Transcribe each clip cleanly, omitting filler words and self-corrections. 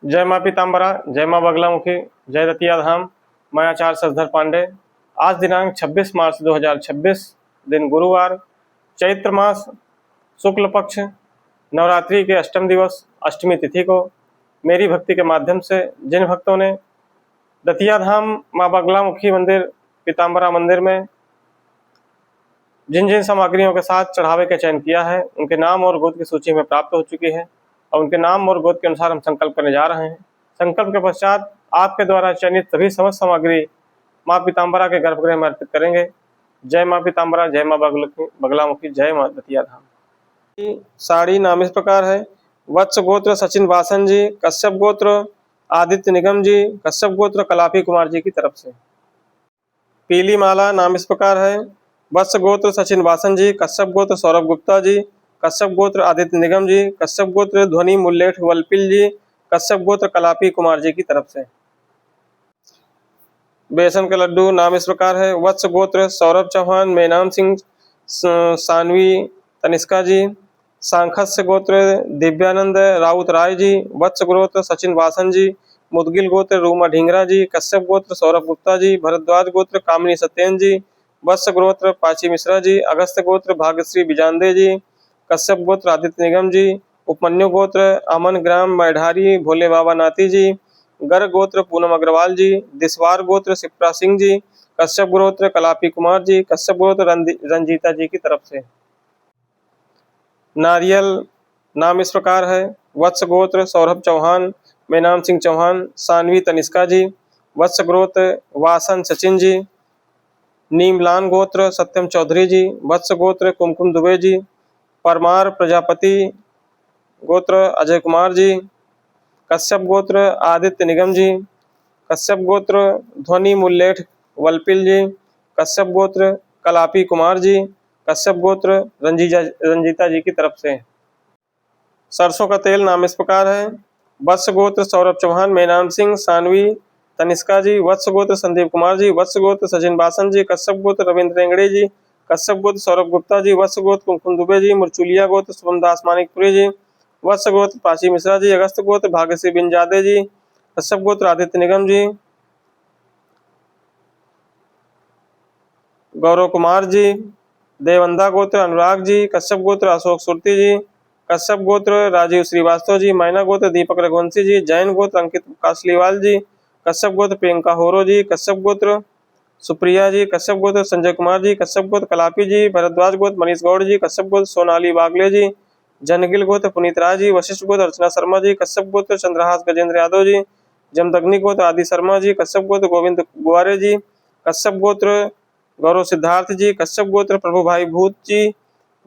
जय माँ पीताम्बरा, जय माँ बगलामुखी, जय दतिया धाम। मैं आचार्य शशधर पांडे। आज दिनांक 26 मार्च 2026, दिन गुरुवार, चैत्र मास शुक्ल पक्ष, नवरात्रि के अष्टम दिवस अष्टमी तिथि को मेरी भक्ति के माध्यम से जिन भक्तों ने दतिया धाम माँ बगलामुखी मंदिर, पीताम्बरा मंदिर में जिन जिन सामग्रियों के साथ चढ़ावे का चयन किया है, उनके नाम और गोत्र की सूची में प्राप्त हो चुकी है और उनके नाम और गोत्र के अनुसार हम संकल्प करने जा रहे हैं। संकल्प के पश्चात आपके द्वारा चयनित सभी समस्त सामग्री माँ पीताम्बरा के गर्भगृह में अर्पित करेंगे। जय माँ पीताम्बरा, जय माँ बगलामुखी, जय माँ दतिया धाम। साड़ी नाम इस प्रकार है। वत्स गोत्र सचिन वासन जी, कश्यप गोत्र आदित्य निगम जी, कश्यप गोत्र कलापी कुमार जी की तरफ से। पीली माला नाम इस प्रकार है। वत्स गोत्र सचिन वासन जी, कश्यप गोत्र सौरभ गुप्ता जी, कश्यप गोत्र आदित्य निगम जी, कश्यप गोत्र ध्वनि मुल्लेठ वलपिल जी, कश्यप गोत्र कलापी कुमार जी की तरफ से। बेसन के लड्डू नाम इस प्रकार है। वत्स गोत्र सौरभ चौहान, मेनाम सिंह, सानवी तनिष्का जी, सांखस्य गोत्र दिव्यानंद राउत राय जी, वत्स गोत्र सचिन वासन जी, मुदगिल गोत्र रूमा ढींगरा जी, कश्यप गोत्र सौरभ गुप्ता जी, भरद्वाज गोत्र कामिनी सत्येन जी, वत्स गोत्र पाची मिश्रा जी, अगस्त गोत्र भाग्यश्री बिजांदे जी, कश्यप गोत्र आदित्य निगम जी, उपमन्यु गोत्र अमन ग्राम मैढारी भोले बाबा नाती जी, गर्ग गोत्र पूनम अग्रवाल जी, दिसवार गोत्र शिप्रा सिंह जी, कश्यप गोत्र कलापी कुमार जी, कश्यप गोत्र रंजीता जी की तरफ से। नारियल नाम इस प्रकार है। वत्स गोत्र सौरभ चौहान, मेनाम सिंह चौहान, सानवी तनिष्का जी, वत्स गोत्र वासन सचिन जी, नीमलान गोत्र सत्यम चौधरी जी, वत्स गोत्र कुमकुम दुबे जी, परमार प्रजापति गोत्र अजय कुमार जी, कश्यप गोत्र आदित्य निगम जी, कश्यप गोत्र ध्वनि मुल्लेठ वलपिल जी, कश्यप गोत्र कलापी कुमार जी, कश्यप गोत्र रंजीता जी की तरफ से। सरसों का तेल नाम इस प्रकार है। वत्स गोत्र सौरभ चौहान, मेनाम सिंह, सानवी तनिष्का जी, वत्स गोत्र संदीप कुमार जी, वत्स गोत्र सचिन बासन जी, कश्यप गोत्र रविंद्र रेंगड़े जी, कश्यप गोत्र सौरभ गुप्ता जी, वत्स गोत्र कुमकुम दुबे जी, मुरचुलिया गोत्र शुभम दास मानिकपुरी जी, वत्स गोत्र प्राची मिश्रा जी, अगस्त गोत्र भाग्यश्री बिनजादे जी, कश्यप गोत्र आदित्य निगम जी, गौरव कुमार जी, देवंदा गोत्र अनुराग जी, कश्यप गोत्र अशोक सुरती जी, कश्यप गोत्र राजीव श्रीवास्तव जी, मैना गोत्र दीपक रघुवंशी जी, जैन गोत्र अंकित कासलीवाल जी, कश्यप गोत्र प्रियंका होरो जी, कश्यप गोत्र सुप्रिया जी, कश्यप गोत्र संजय कुमार जी, कश्यप गोत्र कलापी जी, भरद्वाज गोत्र मनीष गौड़ जी, कश्यप गोत्र सोनाली बागले जी, जनगिल गोत्र पुनीत राय जी, वशिष्ठ गोत्र अर्चना शर्मा जी, कश्यप गोत्र चंद्रहास गजेंद्र यादव जी, जमदग्नि गोत्र आदि शर्मा जी, कश्यप गोत्र गोविंद गुआरे जी, कश्यप गोत्र गौरव सिद्धार्थ जी, कश्यप गोत्र प्रभु भाई भूत जी,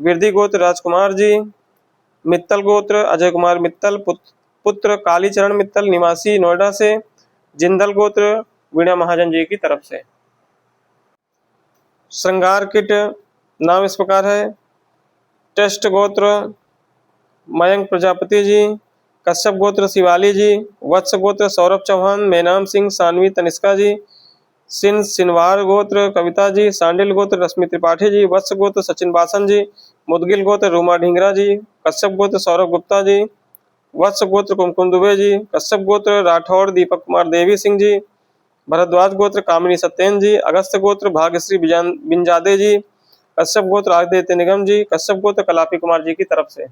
वृद्धि गोत्र राजकुमार जी, मित्तल गोत्र अजय कुमार मित्तल, पुत्र कालीचरण मित्तल निवासी नोएडा से, जिंदल गोत्र वीणा महाजन जी की तरफ से। श्रृंगार किट नाम इस प्रकार है। टेस्ट गोत्र मयंक प्रजापति जी, कश्यप गोत्र शिवाली जी, वत्स गोत्र सौरभ चौहान, मेनाम सिंह, सानवी तनिष्का जी, सिनवार गोत्र कविता जी, सांडिल गोत्र रश्मि त्रिपाठी जी, वत्स गोत्र सचिन बासन जी, मुदगिल गोत्र रूमा ढींगरा जी, कश्यप गोत्र सौरभ गुप्ता जी, वत्स गोत्र कुमकुम दुबे जी, कश्यप गोत्र राठौड़ दीपक कुमार देवी सिंह जी, भरद्वाज गोत्र कामिनी सत्येन जी, अगस्त गोत्र भाग्यश्री बिनजादे जी, कश्यप गोत्र आदित्य निगम जी, कश्यप गोत्र कलापी कुमार जी की तरफ से।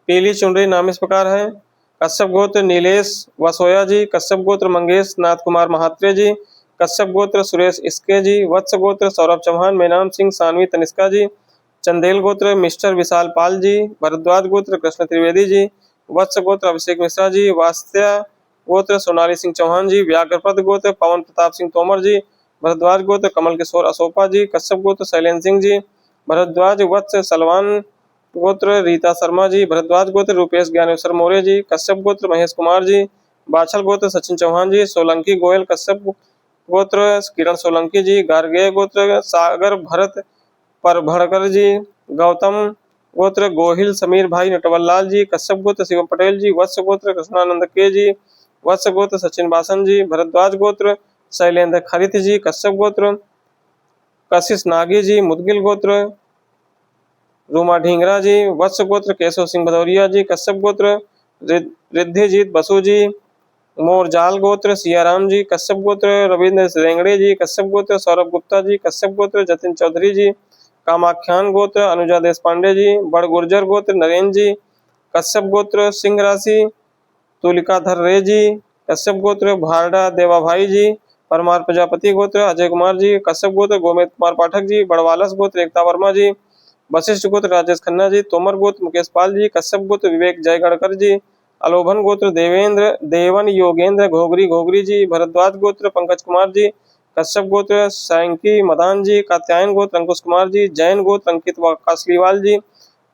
पीली चुनरी नाम इस प्रकार है। कश्यप गोत्र नीलेश वसोया जी, कश्यप गोत्र मंगेश नाथ कुमार महात्रे जी, कश्यप गोत्र सुरेश इसके जी, वत्स गोत्र सौरभ चौहान, मेनाम सिंह, सानवी तनिष्का जी, चंदेल गोत्र मिस्टर विशाल पाल जी, भरद्वाज गोत्र कृष्ण त्रिवेदी जी, वत्स गोत्र अभिषेक मिश्रा जी, वास्त्या गोत्र सोनाली सिंह चौहान जी, व्याघ्रपद गोत्र पवन प्रताप सिंह तोमर जी, भरद्वाज गोत्र कमल किशोर अशोपा जी, कश्यप गोत्र शैलेंद्र सिंह जी, भरद्वाज वत्स सलमान गोत्र रीता शर्मा जी, भरद्वाज गोत्र रूपेश ज्ञानेश्वर मौर्य जी, कश्यप गोत्र महेश कुमार जी, बाछल गोत्र सचिन चौहान जी, सोलंकी गोयल कश्यप गोत्र किरण सोलंकी जी, गार्गेय गोत्र सागर भरत परभड़कर जी, गौतम गोत्र गोहिल समीर भाई नटवरलाल जी, कश्यप गोत्र शिवम पटेल जी, वत्स गोत्र कृष्णानंद के जी, वत्स गोत्र सचिन बासन जी, भरद्वाज गोत्र शैलेंद्र खरित जी, कश्यप गोत्र कशिश नागी जी, मुदगिल गोत्र रूमा ढींगरा जी, वत्स गोत्र केशव सिंह भदौरिया जी, कश्यप गोत्र रिद्धिजीत बसु जी। मोरजाल गोत्र सियाराम जी। कश्यप गोत्र रविंद्र रेंगड़े जी। कश्यप गोत्र सौरभ गुप्ता जी। कश्यप गोत्र जतिन चौधरी जी। कामाख्यान गोत्र अनुजा देश पांडे जी। बड़ गुर्जर गोत्र नरेंद्र जी। कश्यप गोत्र सिंह राशि तुलिकाधर रे जी। कश्यप गोत्र भारडा देवाभाई जी। परमार प्रजापति गोत्र अजय कुमार जी। कश्यप गोत्र गोमेद कुमार पाठक जी। बड़वालस गोत्र एकता वर्मा जी। वशिष्ठ गोत्र राजेश खन्ना जी। तोमर गोत्र मुकेश पाल जी। कश्यप गोत्र विवेक जयगढ़कर जी। अलोभन गोत्र देवेंद्र देवन योगेंद्र घोगरी घोगरी जी। भरद्वाज गोत्र पंकज कुमार जी। कश्यप गोत्र सैंकी मदान जी। कात्यायन गोत्र अंकुश कुमार जी। जैन गोत्र अंकित कासलीवाल जी।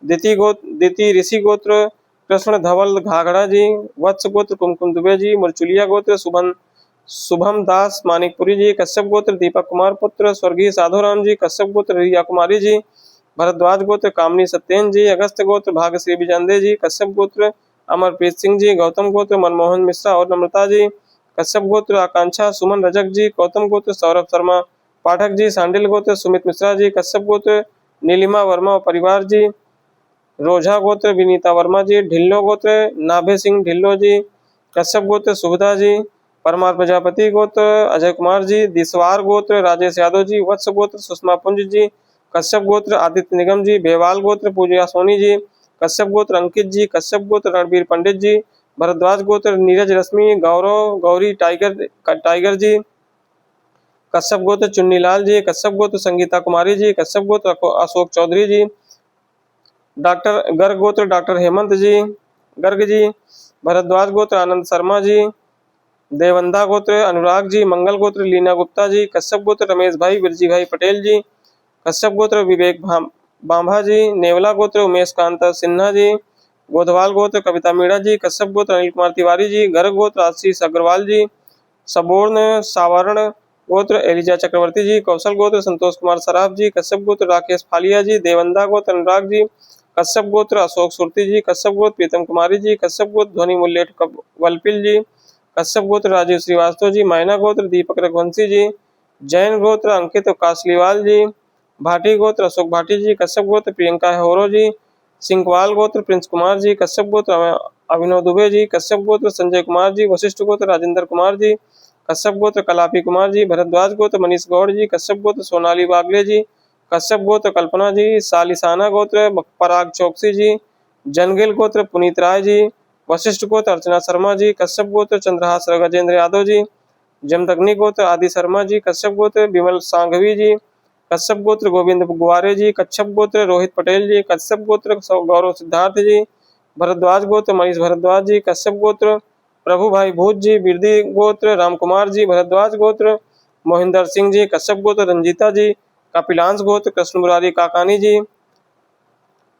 दिति ऋषि गोत्र कृष्ण धवल घाघड़ा जी। वत्स गोत्र कुमकुम दुबे जी। मुरचुलिया गोत्र शुभम दास मानिकपुरी जी। कश्यप गोत्र दीपक कुमार पुत्र स्वर्गीय साधुराम जी। कश्यप गोत्र रिया कुमारी जी। भरद्वाज गोत्र कामनी सत्येन जी। अगस्त गोत्र भाग्यश्री विजंदे जी। कश्यप गोत्र अमरप्रीत सिंह जी। गौतम गोत्र मनमोहन मिश्रा और नम्रता जी। कश्यप गोत्र आकांक्षा सुमन रजक जी। गौतम गोत्र सौरभ शर्मा पाठक जी। सांडिल गोत्र सुमित मिश्रा जी। कश्यप गोत्र नीलिमा वर्मा और परिवार जी। रोझा गोत्र विनीता वर्मा जी। ढिल्लो गोत्र नाभे सिंह ढिल्लो जी। कश्यप गोत्र सुविधा जी। परमार प्रजापति गोत्र अजय कुमार जी। दिसवार गोत्र राजेश यादव जी। वत्स गोत्र सुषमा पुंज जी। कश्यप गोत्र आदित्य निगम जी। बेवाल गोत्र पूजा सोनी जी। कश्यप गोत्र अंकित जी। कश्यप गोत्र रणबीर पंडित जी। भरद्वाज गोत्र नीरज रश्मि गौरव गौरी टाइगर जी। कश्यप गोत्र चुन्नीलाल जी। कश्यप गोत्र संगीता कुमारी जी। कश्यप गोत्र अशोक चौधरी जी। डॉक्टर गर्ग गोत्र डॉक्टर हेमंत जी गर्ग जी। भरद्वाज गोत्र आनंद शर्मा जी। देवंदा गोत्र अनुराग जी। मंगल गोत्र लीना गुप्ता जी। कश्यप गोत्र रमेश भाई विरजी भाई पटेल जी। कश्यप गोत्र विवेक बांभा जी। नेवला गोत्र उमेश कांता सिन्हा जी। गोधवाल गोत्र कविता मीणा जी। कश्यप गोत्र अनिल कुमार तिवारी जी। गर्ग गोत्र आशीष अग्रवाल जी। सबोर्न सावर्ण गोत्र एलिजा चक्रवर्ती जी। कौशल गोत्र संतोष कुमार सराफ जी। कश्यप गोत्र राकेश फालिया जी। देवंदा गोत्र अनुराग जी। कश्यप गोत्र अशोक सुरती जी। कश्यप गोत्र प्रीतम कुमारी जी। कश्यप गोत्र ध्वनि मुल्लेट वलपिल जी। कश्यप गोत्र राजीव श्रीवास्तव जी। मैना गोत्र दीपक रघुवंशी जी। जैन गोत्र अंकित कासलीवाल जी। भाटी गोत्र अशोक भाटी जी। कश्यप गोत्र प्रियंका होरो जी। सिंकवाल गोत्र प्रिंस कुमार जी। कश्यप गोत्र अभिनव दुबे जी। कश्यप गोत्र संजय कुमार जी। वशिष्ठ गोत्र राजेंद्र कुमार जी। कश्यप गोत्र कलापी कुमार जी। भरद्वाज गोत्र मनीष गौड़ जी। कश्यप गोत्र सोनाली बागले जी। कश्यप गोत्र कल्पना जी। सालिसाना गोत्र पराग चौकसी जी। जनगिल गोत्र पुनीत राय जी। वशिष्ठ गोत्र अर्चना शर्मा जी। कश्यप गोत्र चंद्रहास गजेंद्र यादव जी। जमदग्नि गोत्र आदि शर्मा जी। कश्यप गोत्र विमल सांघवी जी। कश्यप गोत्र गोविंद गुआरे जी। कश्यप गोत्र रोहित पटेल जी। कश्यप गोत्र गौरव सिद्धार्थ जी। भरद्वाज गोत्र मनीष भरद्वाज जी। कश्यप गोत्र प्रभु भाई भूत जी। बिरदी गोत्र रामकुमार जी। भरद्वाज गोत्र मोहिंदर सिंह जी। कश्यप गोत्र रंजीता जी। कपिलांश गोत्र कृष्ण मुरारी काकानी जी।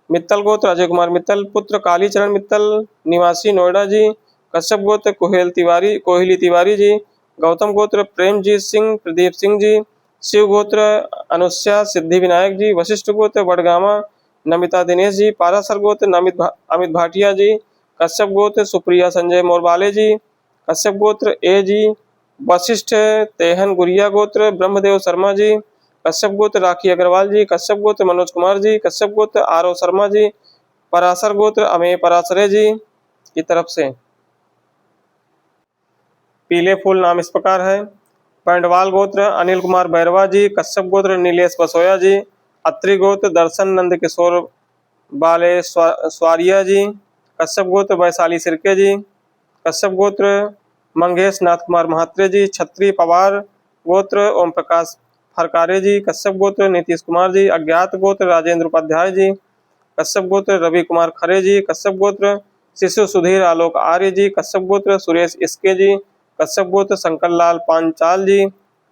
मित्तल गोत्र अजय कुमार मित्तल पुत्र कालीचरण मित्तल निवासी नोएडा जी। कश्यप गोत्र कोहिली तिवारी जी। गौतम गोत्र प्रेमजीत सिंह प्रदीप सिंह जी। शिव गोत्र अनुष्या सिद्धि विनायक जी। वशिष्ठ गोत्र वडगामा नमिता दिनेश जी। पारासर गोत्र अमित भाटिया जी। कश्यप गोत्र सुप्रिया संजय मोरबाले जी। कश्यप गोत्र ए जी। वशिष्ठ तेहन गुरिया गोत्र ब्रह्मदेव शर्मा जी। कश्यप गोत्र राखी अग्रवाल जी। कश्यप गोत्र मनोज कुमार जी। कश्यप गोत्र आरव शर्मा जी। पराशर गोत्र अमेय पराशरे जी की तरफ से। पीले फूल नाम इस प्रकार है। पैंडवाल गोत्र अनिल कुमार बैरवा जी। कश्यप गोत्र नीलेश बसोया जी। अत्रि गोत्र दर्शन नंद किशोर बाले स्वारिया जी। कश्यप गोत्र वैशाली सिरके जी। कश्यप गोत्र मंगेश नाथ कुमार महात्रे जी। छत्री पवार गोत्र ओम प्रकाश फरकारे जी। कश्यप गोत्र नीतीश कुमार जी। अज्ञात गोत्र राजेंद्र उपाध्याय जी। कश्यप गोत्र रवि कुमार खरे जी। कश्यप गोत्र शिशु सुधीर आलोक आर्य जी। कश्यप गोत्र सुरेश इसके जी। कश्यप गोत्र शंकर लाल पांचाल जी।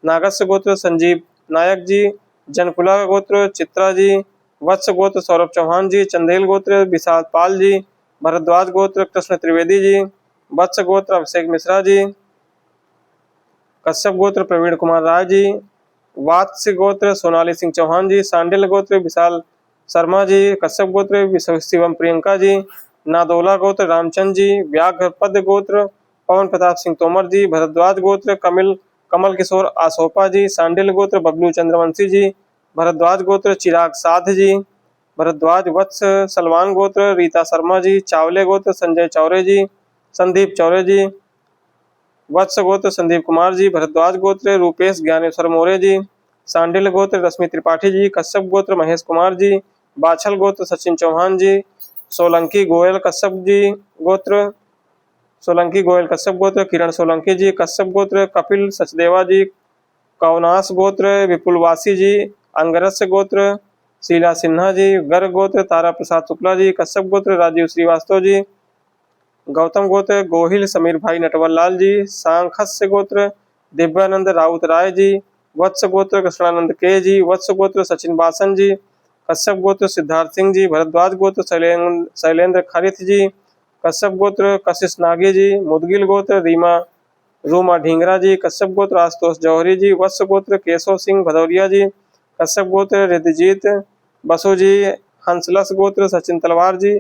नागस्य गोत्र संजीव नायक जी। जनकुला गोत्र चित्रा जी। वत्स गोत्र सौरभ चौहान जी। चंदेल गोत्र विशाल पाल जी। भरद्वाज गोत्र कृष्ण त्रिवेदी जी। वत्स गोत्र अभिषेक मिश्रा जी। कश्यप गोत्र प्रवीण कुमार राय जी। वात्स्य गोत्र सोनाली सिंह चौहान जी। सांडिल गोत्र विशाल शर्मा जी। कश्यप गोत्र शिवम प्रियंका जी। नादौला गोत्र रामचंद जी। व्याघ्रपद गोत्र पवन प्रताप सिंह तोमर जी। भरद्वाज गोत्र कमल किशोर आसोपा जी। सांडिल गोत्र बबलू चंद्रवंशी जी। भरद्वाज गोत्र चिराग साध जी। भरद्वाज वत्स सलमान गोत्र रीता शर्मा जी। चावले गोत्र संजय चौरे जी, संदीप चौरे जी। वत्स गोत्र संदीप कुमार जी। भरद्वाज गोत्र रूपेश ज्ञानेश्वर मोरे जी। सांडिल गोत्र रश्मि त्रिपाठी जी। कश्यप गोत्र महेश कुमार जी। बाछल गोत्र सचिन चौहान जी। सोलंकी गोयल कश्यप जी गोत्र सोलंकी गोयल कश्यप गोत्र किरण सोलंकी जी। कश्यप गोत्र कपिल सचदेवा जी। कौनास गोत्र विपुलवासी जी। अंगरस्य गोत्र शीला सिन्हा जी। गर्ग गोत्र तारा प्रसाद शुक्ला जी। कश्यप गोत्र राजीव श्रीवास्तव जी। गौतम गोत्र गोहिल समीर भाई नटवर लाल जी। सांखस्य गोत्र दिव्यानंद राउत राय जी। वत्स गोत्र कृष्णानंद के जी। वत्स गोत्र सचिन बासन जी। कश्यप गोत्र सिद्धार्थ सिंह जी। भरद्वाज गोत्र शैलेंद्र खरिथ जी। कश्यप गोत्र कशिश नागी जी। मुदगिल गोत्र रूमा ढींगरा जी। कश्यप गोत्र आशुतोष जौहरी जी। वत्स गोत्र केशव सिंह भदौरिया जी। कश्यप गोत्र रिद्धजीत बसु जी। हंसलस गोत्र सचिन तलवार जी।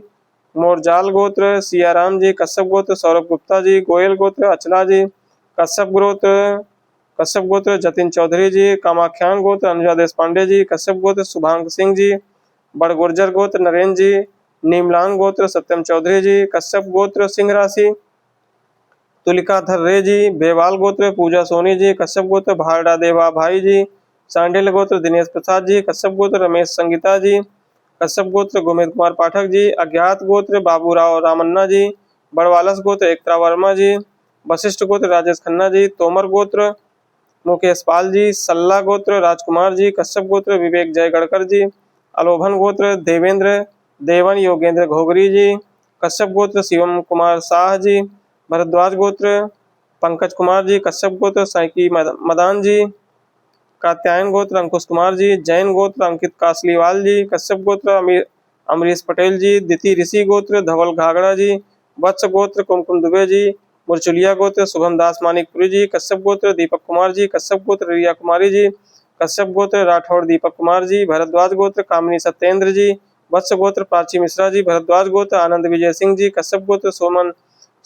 मोरजाल गोत्र सियाराम जी। कश्यप गोत्र सौरभ गुप्ता जी। गोयल गोत्र अचला जी। कश्यप गोत्र जतिन चौधरी जी। कामाख्यान गोत्र अनुजा देश पांडे जी। कश्यप गोत्र शुभांक सिंह जी। बड़गुर्जर गोत्र नरेंद्र जी। नीमलांग गोत्र सत्यम चौधरी जी। कश्यप गोत्र सिंह राशि तुलिकाधर रे जी। बेवाल गोत्र पूजा सोनी जी। कश्यप गोत्र भारडा देवा भाई जी। सांडिल गोत्र दिनेश प्रसाद जी। कश्यप गोत्र रमेश संगीता जी। कश्यप गोत्र गोविंद कुमार पाठक जी। अज्ञात गोत्र बाबूराव रामन्ना जी। बड़वालस गोत्र एकता वर्मा जी। वशिष्ठ गोत्र राजेश खन्ना जी। तोमर गोत्र मुकेश पाल जी। सल्ला गोत्र राजकुमार जी। कश्यप गोत्र विवेक जय गड़कर जी। अलोभन गोत्र देवेंद्र देवन योगेंद्र घोगरी जी। कश्यप गोत्र शिवम कुमार शाह जी। भरद्वाज गोत्र पंकज कुमार जी। कश्यप गोत्र साइकी मदान जी। कात्यायन गोत्र अंकुश कुमार जी। जैन गोत्र अंकित कासलीवाल जी। कश्यप गोत्र अमरीश पटेल जी। दिति ऋषि गोत्र धवल घागड़ा जी। वत्स गोत्र कुमकुम दुबे जी। मुरचुलिया गोत्र शुभम दास मानिकपुरी जी। कश्यप गोत्र दीपक कुमार जी। कश्यप गोत्र रिया कुमारी जी। कश्यप गोत्र राठौड़ दीपक कुमार जी। भरद्वाज गोत्र कामिनी सत्येंद्र जी। वत्स गोत्र प्राची मिश्रा जी। भरद्वाज गोत्र आनंद विजय सिंह जी। कश्यप गोत्र सोमन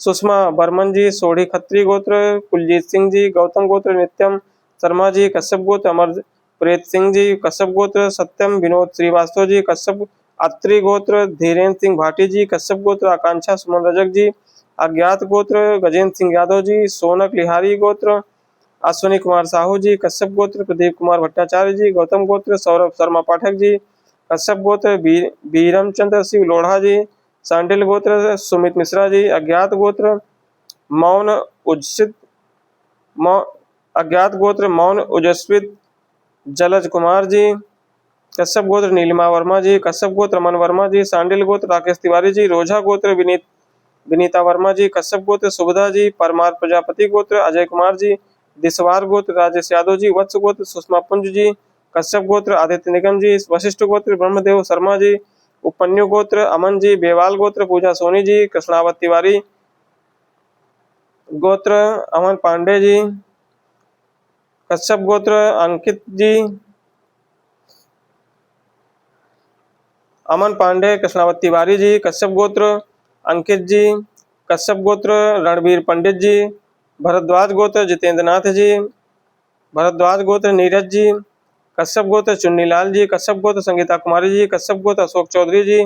सुषमा बर्मन जी। सोढ़ी खत्री गोत्र कुलजीत सिंह जी। गौतम गोत्र नित्यम शर्मा जी। कश्यप गोत्र अमर प्रेत सिंह जी। कश्यप गोत्र सत्यम विनोद श्रीवास्तव जी। कश्यप अत्रि गोत्र धीरेन्द्र सिंह भाटी जी। कश्यप गोत्र आकांक्षा सुमन रजक जी। अज्ञात गोत्र गजेंद्र सिंह यादव जी। सोनक लिहारी गोत्र अश्विनी कुमार साहू जी। कश्यप गोत्र प्रदीप कुमार भट्टाचार्य जी। गौतम गोत्र सौरभ शर्मा पाठक जी। कश्यप गोत्र बीरम चंद्र सिंह लोढ़ा जी। सांडिल गोत्र सुमित मिश्रा जी। अज्ञात गोत्र मौन उज्जित अज्ञात गोत्र मौन ओजस्वित जलज कुमार जी। कश्यप गोत्र नीलिमा वर्मा जी। कश्यप गोत्र अमन वर्मा जी। सांडिल गोत्र राकेश तिवारी जी। रोझा गोत्र विनीता वर्मा जी। कश्यप गोत्र सुबधा जी। परमार प्रजापति गोत्र अजय कुमार जी। दिसवार गोत्र राजेश यादव जी। वत्स गोत्र सुषमा पुंज जी। कश्यप गोत्र आदित्य निगम जी। वशिष्ठ गोत्र ब्रह्मदेव शर्मा जी। उपन्यु गोत्र अमन जी। बेवाल गोत्र पूजा सोनी जी। कृष्णावत तिवारी गोत्र अमन पांडे जी। कश्यप गोत्र अंकित जी। अमन पांडे कृष्णावत तिवारी जी। कश्यप गोत्र अंकित जी। कश्यप गोत्र रणवीर पंडित जी। भरद्वाज गोत्र जितेंद्र नाथ जी। भरद्वाज गोत्र नीरज जी। कश्यप गोत्र चुन्नीलाल जी। कश्यप गोत्र संगीता कुमारी जी। कश्यप गोत्र अशोक चौधरी जी।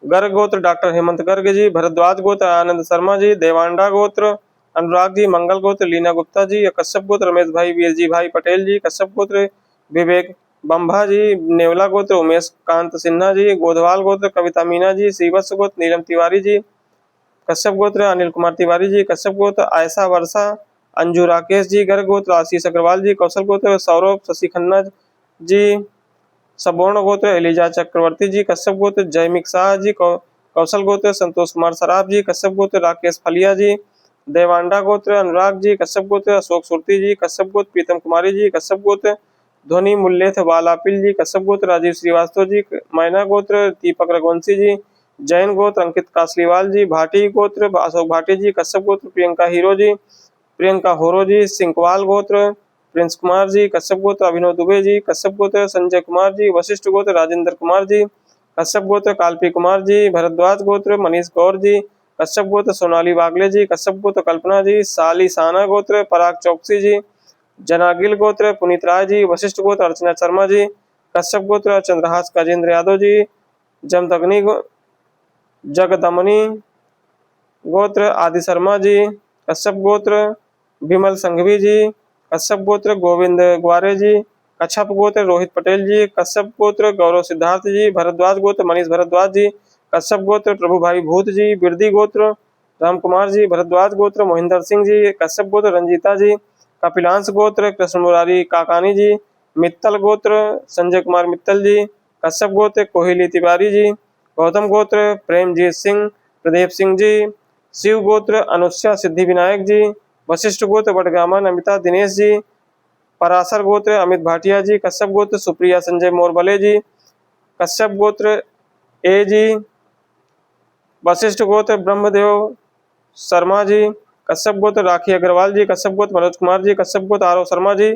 गर्ग गोत्र डॉक्टर हेमंत गर्ग जी। भरद्वाज गोत्र आनंद शर्मा जी। देवांडा गोत्र अनुराग जी। मंगल गोत्र लीना गुप्ता जी। कश्यप गोत्र रमेश भाई वीर जी भाई पटेल जी। कश्यप गोत्र विवेक बंभा जी। नेवला गोत्र उमेश कांत सिन्हा जी। गोधवाल गोत्र कविता मीना जी। श्रीवत्स गोत्र नीलम तिवारी जी। कश्यप गोत्र अनिल कुमार तिवारी जी। कश्यप गोत्र आयशा वर्षा अंजू राकेश जी। गर्ग गोत्र आशीष अग्रवाल जी। कौशल गोत्र सौरभ शशि खन्ना जी। सबोर्ण गोत्र एलिजा चक्रवर्ती जी। कश्यप गोत्र जयमिक शाह जी। कौशल गोत्र संतोष कुमार सराफ जी। कश्यप गोत्र राकेश फलिया जी। देवांडा गोत्र अनुराग जी। कश्यप गोत्र अशोक सुरती जी। कश्यप गोत्र प्रीतम कुमारी जी। कश्यप गोत्र ध्वनि मुल्लेथ वालापिल जी। कश्यप गोत्र राजीव श्रीवास्तव जी। मैना गोत्र दीपक रघुवंशी जी। जैन गोत्र अंकित कासलीवाल जी। भाटी गोत्र अशोक भाटी जी। कश्यप गोत्र प्रियंका हीरो जी। प्रियंका होरो जी। सिंकवाल गोत्र प्रिंस कुमार जी। कश्यप गोत्र अभिनव दुबे जी। कश्यप गोत्र संजय कुमार जी। वशिष्ठ गोत्र राजेंद्र कुमार जी। कश्यप गोत्र काल्पी कुमार जी। भरद्वाज गोत्र मनीष गौर जी। कश्यप गोत्र सोनाली वागले जी। कश्यप गोत्र कल्पना जी। सालिसाना गोत्र पराग चौकसी जी। जनागिल गोत्र पुनीत राय जी। वशिष्ठ गोत्र अर्चना शर्मा जी। कश्यप गोत्र चंद्रहास गजेंद्र यादव जी। जमदग्नि जगदमनी गोत्र आदि शर्मा जी। कश्यप गोत्र विमल संघवी जी। कश्यप गोत्र गोविंद ग्वारे जी। कच्छप गोत्र रोहित पटेल जी। कश्यप गोत्र गौरव सिद्धार्थ जी। भरद्वाज गोत्र मनीष भरद्वाज जी। कश्यप गोत्र प्रभु भाई भूत जी। बिरदी गोत्र राम कुमार जी। भरद्वाज गोत्र मोहिंदर सिंह जी। कश्यप गोत्र रंजीता जी। कपिलांश गोत्र कृष्ण मुरारी काकानी जी। मित्तल गोत्र संजय कुमार मित्तल जी। कश्यप गोत्र कोहिली तिवारी जी। गौतम गोत्र प्रेमजीत सिंह प्रदीप सिंह जी। शिव गोत्र अनुष्या सिद्धि विनायक जी। वशिष्ठ गोत्र वडगामा नमिता दिनेश जी। पराशर गोत्र अमित भाटिया जी। कश्यप गोत्र सुप्रिया संजय मोरबले जी। कश्यप गोत्र ए जी। वशिष्ठ गोत्र ब्रह्मदेव शर्मा जी। कश्यप गोत्र राखी अग्रवाल जी। कश्यप गोत्र मनोज कुमार जी। कश्यप गोत्र आरव शर्मा जी।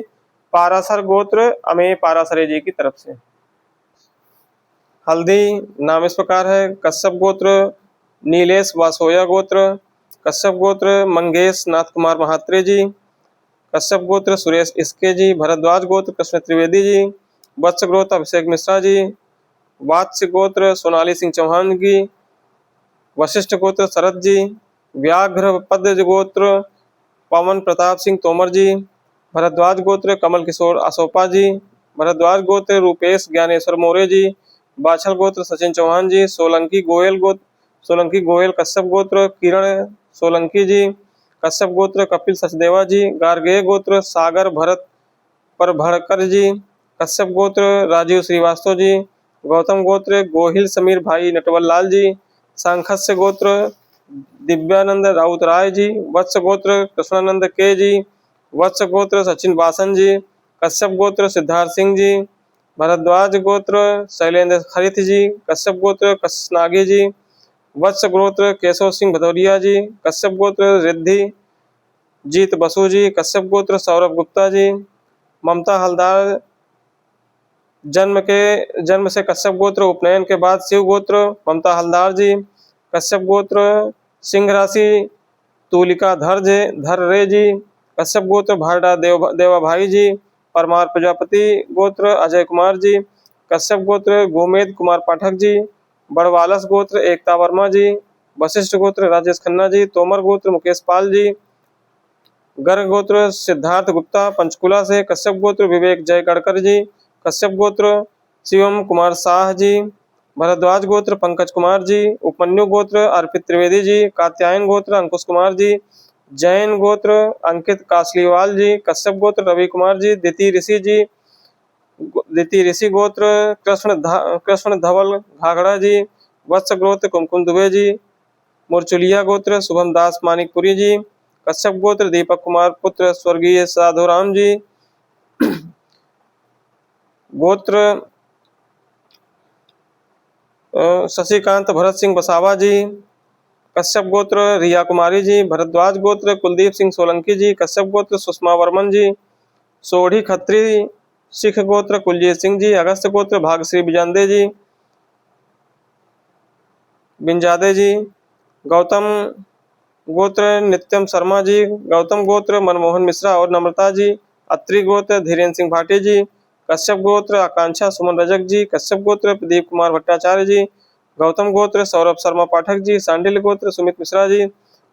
पाराशर गोत्र अमेय पाराशरे जी की तरफ से। हल्दी नाम इस प्रकार है। कश्यप गोत्र नीलेश वासोया गोत्र। कश्यप गोत्र मंगेश नाथ कुमार महात्रे जी। कश्यप गोत्र सुरेश इसके जी। भरद्वाज गोत्र कृष्ण त्रिवेदी जी। वत्स गोत्र अभिषेक मिश्रा जी। वात्स्य गोत्र सोनाली सिंह चौहान जी। वशिष्ठ गोत्र शरद जी। व्याघ्र पद गोत्र पवन प्रताप सिंह तोमर जी। भरद्वाज गोत्र कमल किशोर असोपा जी। भरद्वाज गोत्र रूपेश ज्ञानेश्वर मोरे जी। बाछल गोत्र सचिन चौहान जी। सोलंकी गोयल कश्यप गोत्र किरण सोलंकी जी। कश्यप गोत्र कपिल सचदेवा जी। गार्गेय गोत्र सागर भरत परभड़कर जी। कश्यप गोत्र राजीव श्रीवास्तव जी। गौतम गोत्र गोहिल समीर भाई नटवर लाल जी। सांखस्य गोत्र दिव्यानंद राउत राय जी। वत्स गोत्र कृष्णानंद के जी। वत्स गोत्र सचिन बासन जी। कश्यप गोत्र सिद्धार्थ सिंह जी। भरद्वाज गोत्र शैलेंद्र खरित जी। कश्यप गोत्र कसनागी जी। वत्स गोत्र केशव सिंह भदौरिया जी। कश्यप गोत्र रिद्धि जीत बसु जी। कश्यप गोत्र सौरभ गुप्ता जी। ममता हलदार जन्म से कश्यप गोत्र, उपनयन के बाद शिव गोत्र ममता हलदार जी। कश्यप गोत्र सिंह राशि तुलिका धर रे जी। कश्यप गोत्र भारडा देवा भाई जी। परमार प्रजापति गोत्र अजय कुमार जी। कश्यप गोत्र गोमेद कुमार पाठक जी। बड़वालस गोत्र एकता वर्मा जी। वशिष्ठ गोत्र राजेश खन्ना जी। तोमर गोत्र मुकेश पाल जी। गर्ग गोत्र सिद्धार्थ गुप्ता पंचकुला से। कश्यप गोत्र विवेक जय गडकर जी। कश्यप गोत्र शिवम कुमार शाह जी। भरद्वाज गोत्र पंकज कुमार जी। उपमन्यु गोत्र अर्पित त्रिवेदी जी। कात्यायन गोत्र अंकुश कुमार जी। जैन गोत्र अंकित कासलीवाल जी। कश्यप गोत्र रवि कुमार जी। द्वितीय ऋषि गोत्र कृष्ण धवल घाघड़ा जी। वत्स गोत्र कुमकुम दुबे जी। मुरचुलिया गोत्र शुभम दास मानिकपुरी जी। कश्यप गोत्र दीपक कुमार पुत्र स्वर्गीय साधुराम जी। गोत्र शशिकांत भरत सिंह बसावा जी। कश्यप गोत्र रिया कुमारी जी। भरद्वाज गोत्र कुलदीप सिंह सोलंकी जी। कश्यप गोत्र सुषमा वर्मन जी। सोढ़ी खत्री सिख गोत्र कुलजीत सिंह जी। अगस्त गोत्र भागश्री बिंजादे जी। गौतम गोत्र नित्यम शर्मा जी। गौतम गोत्र मनमोहन मिश्रा और नम्रता जी। अत्रि गोत्र धीरेन्द्र सिंह भाटी जी। कश्यप गोत्र आकांक्षा सुमन रजक जी। कश्यप गोत्र प्रदीप कुमार भट्टाचार्य जी। गौतम गोत्र सौरभ शर्मा पाठक जी। सांडिल्य गोत्र सुमित मिश्रा जी।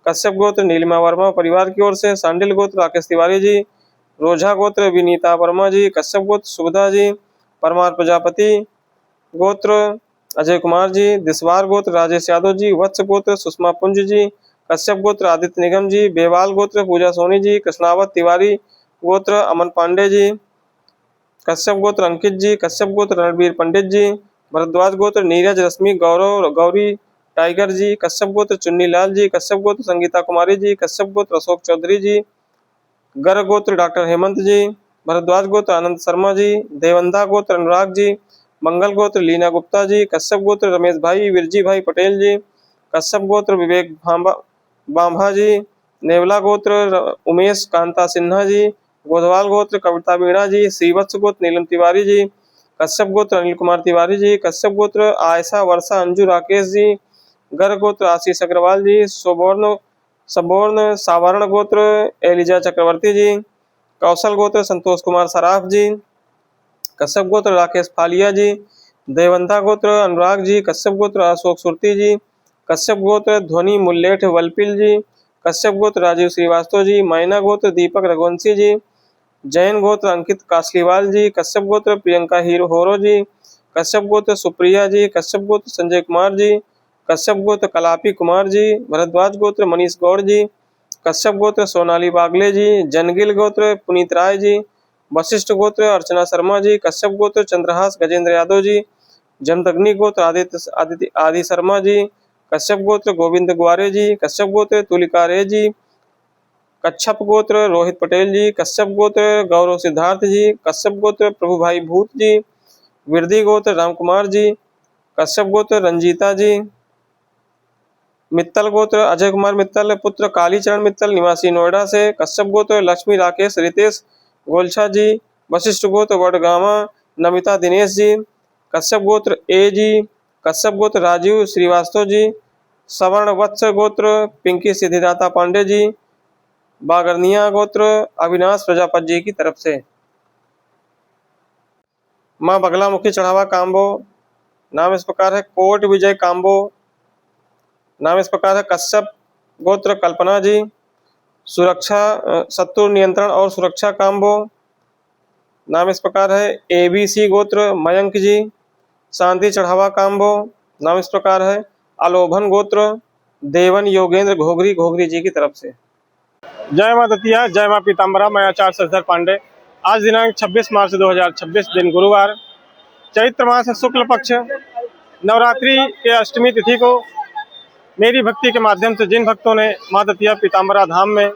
कश्यप गोत्र नीलिमा वर्मा परिवार की ओर से। सांडिल्य गोत्र राकेश तिवारी जी। रोझा गोत्र विनीता वर्मा जी। कश्यप गोत्र सुविधा जी। परमार प्रजापति गोत्र अजय कुमार जी। दिसवार गोत्र राजेश यादव जी। वत्स गोत्र सुषमा पुंज जी। कश्यप गोत्र आदित्य निगम जी। बेवाल गोत्र पूजा सोनी जी। कृष्णावत तिवारी गोत्र अमन पांडे जी। कश्यप गोत्र अंकित जी। कश्यप गोत्र रणबीर पंडित जी। भरद्वाज गोत्र नीरज रश्मि गौरी टाइगर जी। कश्यप गोत्र चुन्नी लाल जी। कश्यप गोत्र संगीता कुमारी जी। कश्यप गोत्र अशोक चौधरी जी। गर्ग गोत्र डॉक्टर हेमंत जी। भरद्वाज गोत्र आनंद शर्मा जी। देवंदा गोत्र अनुराग जी। मंगल गोत्र लीना गुप्ता जी। कश्यप गोत्र रमेश भाई विरजी भाई पटेल जी। कश्यप गोत्र विवेक बांभा जी। नेवला गोत्र उमेश कांता सिन्हा जी। गोधवाल गोत्र कविता मीणा जी। श्रीवत्स गोत्र नीलम तिवारी जी। कश्यप गोत्र अनिल कुमार तिवारी जी। कश्यप गोत्र आयशा वर्षा अंजू राकेश जी। गर्ग गोत्र आशीष अग्रवाल जी। सबोर्ण सावर्ण गोत्र एलिजा चक्रवर्ती जी। कौशल गोत्र संतोष कुमार सराफ जी। कश्यप गोत्र राकेश फालिया जी। देवंता गोत्र अनुराग जी, कश्यप गोत्र अशोक सुरती जी, कश्यप गोत्र ध्वनि मुल्लेठ वलपिल जी, कश्यप गोत्र राजीव श्रीवास्तव जी, मैना गोत्र दीपक रघुवंशी जी, जैन गोत्र अंकित कासलीवाल जी, कश्यप गोत्र प्रियंका हीरो होरो जी, कश्यप गोत्र सुप्रिया जी, कश्यप गोत्र संजय कुमार जी, कश्यप गोत्र कलापी कुमार जी, भरद्वाज गोत्र मनीष गौड़ जी, कश्यप गोत्र सोनाली बागले जी, जनगिल गोत्र पुनीत राय जी, वशिष्ठ गोत्र अर्चना शर्मा जी, कश्यप गोत्र चंद्रहास गजेंद्र यादव जी, जमदग्नि गोत्र आदित्य आदि शर्मा जी, कश्यप गोत्र गोविंद ग्वारे जी, कश्यप गोत्र तुलिका रे जी, कच्छप गोत्र रोहित पटेल जी, कश्यप गोत्र गौरव सिद्धार्थ जी, कश्यप गोत्र प्रभु भाई भूत जी, विरदी गोत्र रामकुमार जी, कश्यप गोत्र रंजीता जी, मित्तल गोत्र अजय कुमार मित्तल पुत्र कालीचरण मित्तल निवासी नोएडा से, कश्यप गोत्र लक्ष्मी राकेश रितेश गोलछा जी, वशिष्ठ गोत्र वडगामा नमिता दिनेश जी, कश्यप गोत्र ए जी, कश्यप गोत्र राजीव श्रीवास्तव जी, सवर्ण वत्स गोत्र पिंकी सिद्धिदाता पांडे जी, बागरनिया गोत्र अविनाश प्रजापत जी की तरफ से। माँ बगलामुखी चढ़ावा काम्बो, नाम इस प्रकार है कोट विजय काम्बो, नाम इस प्रकार है कश्यप गोत्र कल्पना जी, सुरक्षा शत्रु नियंत्रण और सुरक्षा काम्बो, नाम इस प्रकार है एबीसी गोत्र मयंक जी, शांति चढ़ावा काम्बो, नाम इस प्रकार है अलोभन गोत्र देवन योगेंद्र घोगरी घोगरी जी की तरफ से। जय मां दतिया, जय मां पीताम्बरा। मैं आचार्य शशिधर पांडे। आज दिनांक 26 मार्च 2026 दिन गुरुवार, चैत्र मास शुक्ल पक्ष नवरात्रि के अष्टमी तिथि को मेरी भक्ति के माध्यम से जिन भक्तों ने मां दतिया पीताम्बरा धाम में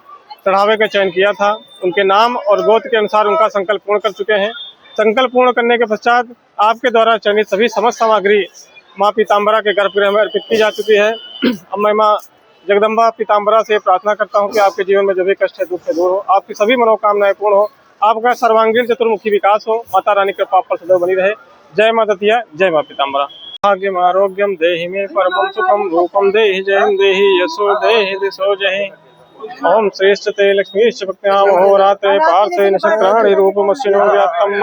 चढ़ावे का चयन किया था, उनके नाम और गोत्र के अनुसार उनका संकल्प पूर्ण कर चुके हैं। संकल्प पूर्ण करने के पश्चात आपके द्वारा चयनित सभी समस्त सामग्री माँ पीताम्बरा के गर्भगृह में अर्पित की जा चुकी है। अब मैं माँ जगदम्बा पीताम्बरा से प्रार्थना करता हूँ कि आपके जीवन में जो भी कष्ट है, दुख है, दूर हो, आपकी सभी मनोकामनाएं पूर्ण हो, आपका सर्वांगीण चतुर्मुखी विकास हो, माता रानी कृपा पर सदैव बनी रहे। जय मां दतिया, जय मां पीताम्बरा। भाग्यम आरोग्यम देहि मे परमं सुखम रूपम देहि जयं देहि यशो देहि दिशो जहि। ओम श्रेष्ठ ते लक्ष्मीश्च भक्त्याम होराते पार्थे नक्षत्राणि रूपमस्मिनो व्यात्तम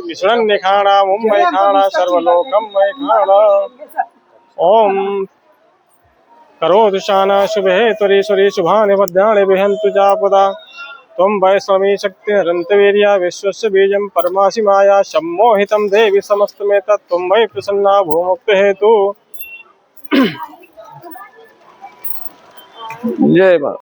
विष्णन्य खाणा मुम्बई खाणा सर्वलोकम मय खाणा। ओम करोतु शाना शुभे त्वरीश्वरी शुभानि वद्यानि विहन्तु जापदा। त्वं वैष्णवी शक्तिरन्तवीर्या विश्वस्य बीजं परमासि माया सम्मोहितं देवी समस्तमेतत् त्वं वै प्रसन्ना भूमुक्तिहेतु। जय मां।